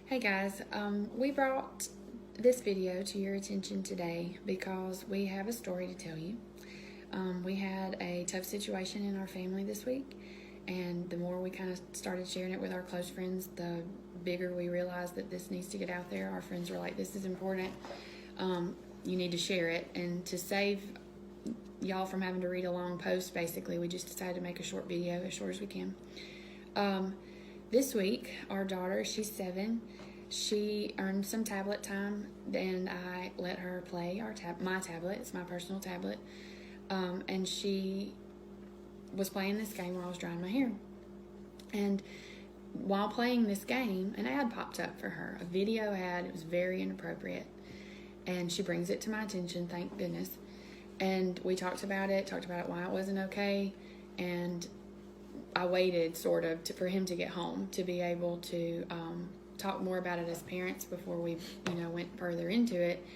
Hey guys, we brought this video to your attention today because we have a story to tell you. We had a tough situation in our family this week, and the more we kind of started sharing it with our close friends, the bigger we realized that this needs to get out there. Our friends were like, this is important. You need to share it. And to save y'all from having to read a long post, basically, we just decided to make a short video, as short as we can. This week, our daughter, she's 7, she earned some tablet time, and I let her play my tablet. It's my personal tablet. And she was playing this game while I was drying my hair. And while playing this game, an ad popped up for her, a video ad. It was very inappropriate. And she brings it to my attention, thank goodness. And we talked about it, why it wasn't okay. And I waited sort of for him to get home to be able to talk more about it as parents before we, went further into it.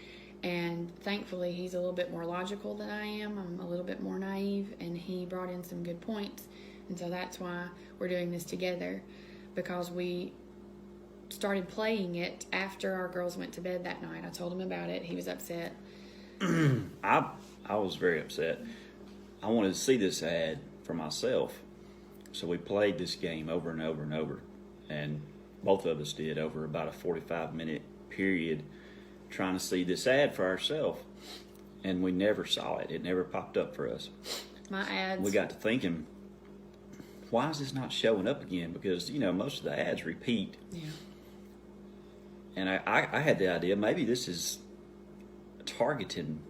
And thankfully, he's a little bit more logical than I am. I'm a little bit more naive, and he brought in some good points. And so that's why we're doing this together, because we started playing it after our girls went to bed that night. I told him about it. He was upset. I was very upset. I wanted to see this ad for myself. So we played this game over and over and over. And both of us did over about a 45-minute period trying to see this ad for ourselves. And we never saw it. It never popped up for us. My ads. We got to thinking, why is this not showing up again? Because, most of the ads repeat. Yeah. And I had the idea, maybe this is targeting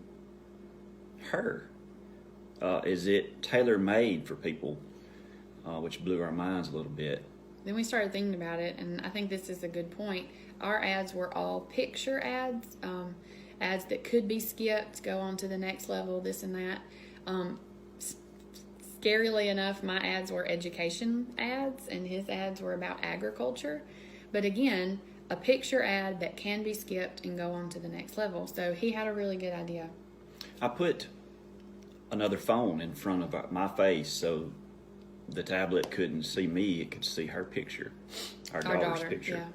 her. Is it tailor-made for people? Which blew our minds a little bit. Then we started thinking about it, and I think this is a good point. Our ads were all picture ads, ads that could be skipped, go on to the next level, this and that. Scarily enough, my ads were education ads, and his ads were about agriculture. But again, a picture ad that can be skipped and go on to the next level. So he had a really good idea. I put another phone in front of my face so the tablet couldn't see me, it could see her picture, our daughter's picture.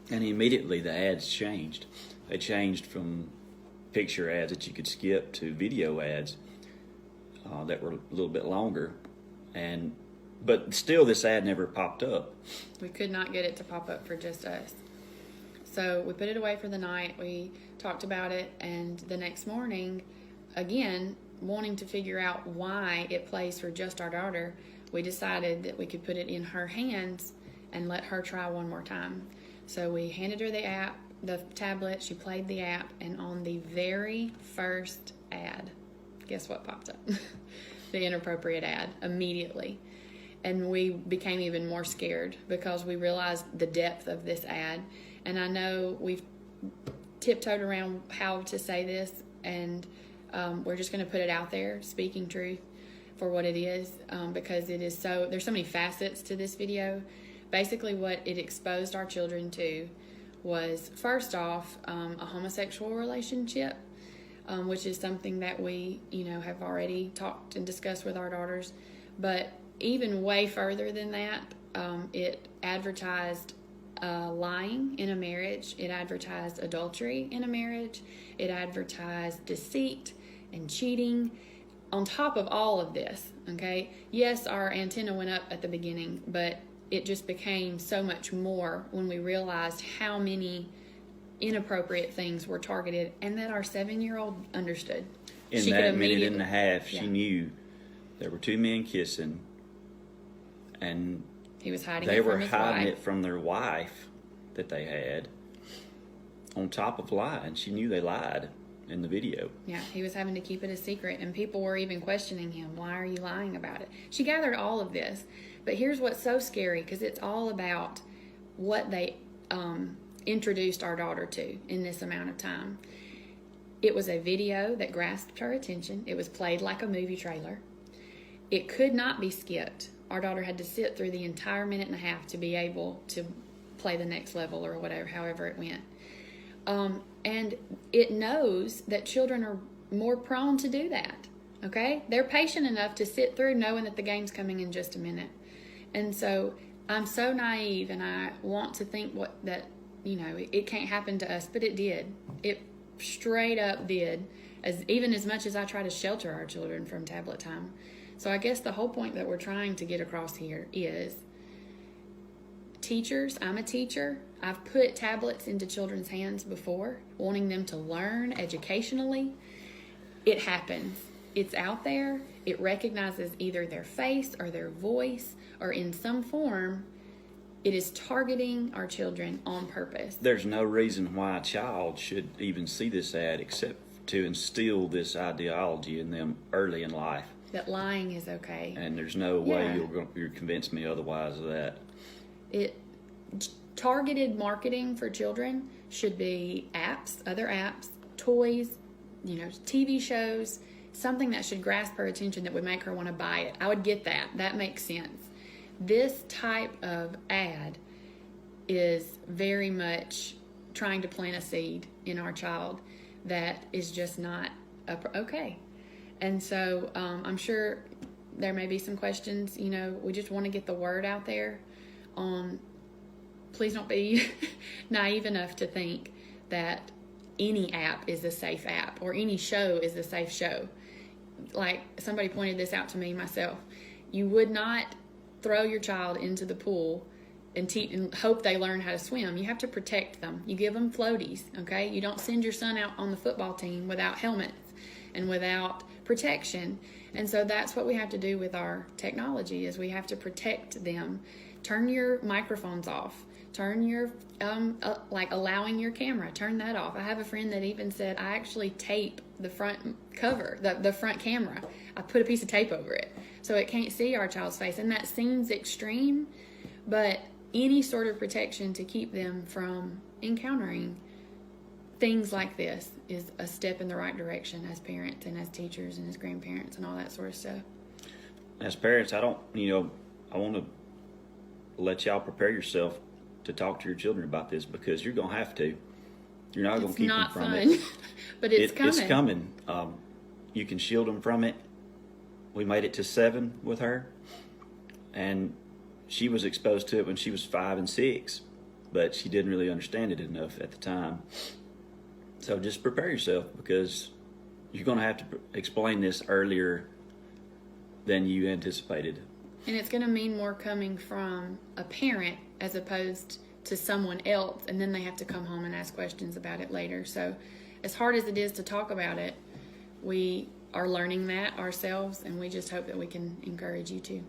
Yeah. And immediately the ads changed. They changed from picture ads that you could skip to video ads that were a little bit longer. But still this ad never popped up. We could not get it to pop up for just us. So we put it away for the night. We talked about it, and the next morning, again, wanting to figure out why it plays for just our daughter, we decided that we could put it in her hands and let her try one more time. So we handed her the tablet, she played the app, and on the very first ad, guess what popped up? The inappropriate ad, immediately. And we became even more scared because we realized the depth of this ad. And I know we've tiptoed around how to say this, and we're just going to put it out there, speaking truth for what it is, because it is there's so many facets to this video. Basically, what it exposed our children to was, first off, a homosexual relationship, which is something that we, have already talked and discussed with our daughters. But even way further than that, it advertised lying in a marriage. It advertised adultery in a marriage. It advertised deceit and cheating. On top of all of this, okay, yes, our antenna went up at the beginning, but it just became so much more when we realized how many inappropriate things were targeted, and that our 7-year-old understood. In that minute and a half, she knew there were two men kissing, and he was hiding they it from were his hiding wife. it from their wife that they had, on top of lying. She knew they lied in the video. Yeah, he was having to keep it a secret, and people were even questioning him. Why are you lying about it? She gathered all of this, but here's what's so scary, because it's all about what they introduced our daughter to in this amount of time. It was a video that grasped her attention. It was played like a movie trailer. It could not be skipped. Our daughter had to sit through the entire minute and a half to be able to play the next level, or whatever, however it went. And it knows that children are more prone to do that, okay? They're patient enough to sit through knowing that the game's coming in just a minute. And so I'm so naive, and I want to think it can't happen to us, but it did. It straight up did. Even as much as I try to shelter our children from tablet time. So I guess the whole point that we're trying to get across here is teachers. I'm a teacher. I've put tablets into children's hands before, wanting them to learn educationally. It happens. It's out there. It recognizes either their face or their voice, or in some form, it is targeting our children on purpose. There's no reason why a child should even see this ad except to instill this ideology in them early in life. That lying is okay. And there's no way you'll convince me otherwise of that. Targeted marketing for children should be apps, other apps, toys, TV shows, something that should grasp her attention that would make her want to buy it. I would get that. That makes sense. This type of ad is very much trying to plant a seed in our child that is just not okay. And so I'm sure there may be some questions. We just want to get the word out there on, please don't be naive enough to think that any app is a safe app or any show is a safe show. Like somebody pointed this out to me myself. You would not throw your child into the pool and hope they learn how to swim. You have to protect them. You give them floaties, okay? You don't send your son out on the football team without helmets and without protection. And so that's what we have to do with our technology, is we have to protect them. Turn your microphones off. Turn your, allowing your camera, turn that off. I have a friend that even said, I actually tape the front cover, the front camera. I put a piece of tape over it so it can't see our child's face. And that seems extreme, but any sort of protection to keep them from encountering things like this is a step in the right direction as parents and as teachers and as grandparents and all that sort of stuff. As parents, I want to let y'all prepare yourself to talk to your children about this, because you're going to have to. You're not going to keep them from it. But it's coming. It's coming. You can shield them from it. We made it to 7 with her, and she was exposed to it when she was 5 and 6, but she didn't really understand it enough at the time. So just prepare yourself, because you're going to have to explain this earlier than you anticipated. And it's going to mean more coming from a parent as opposed to someone else, and then they have to come home and ask questions about it later. So as hard as it is to talk about it, we are learning that ourselves, and we just hope that we can encourage you to.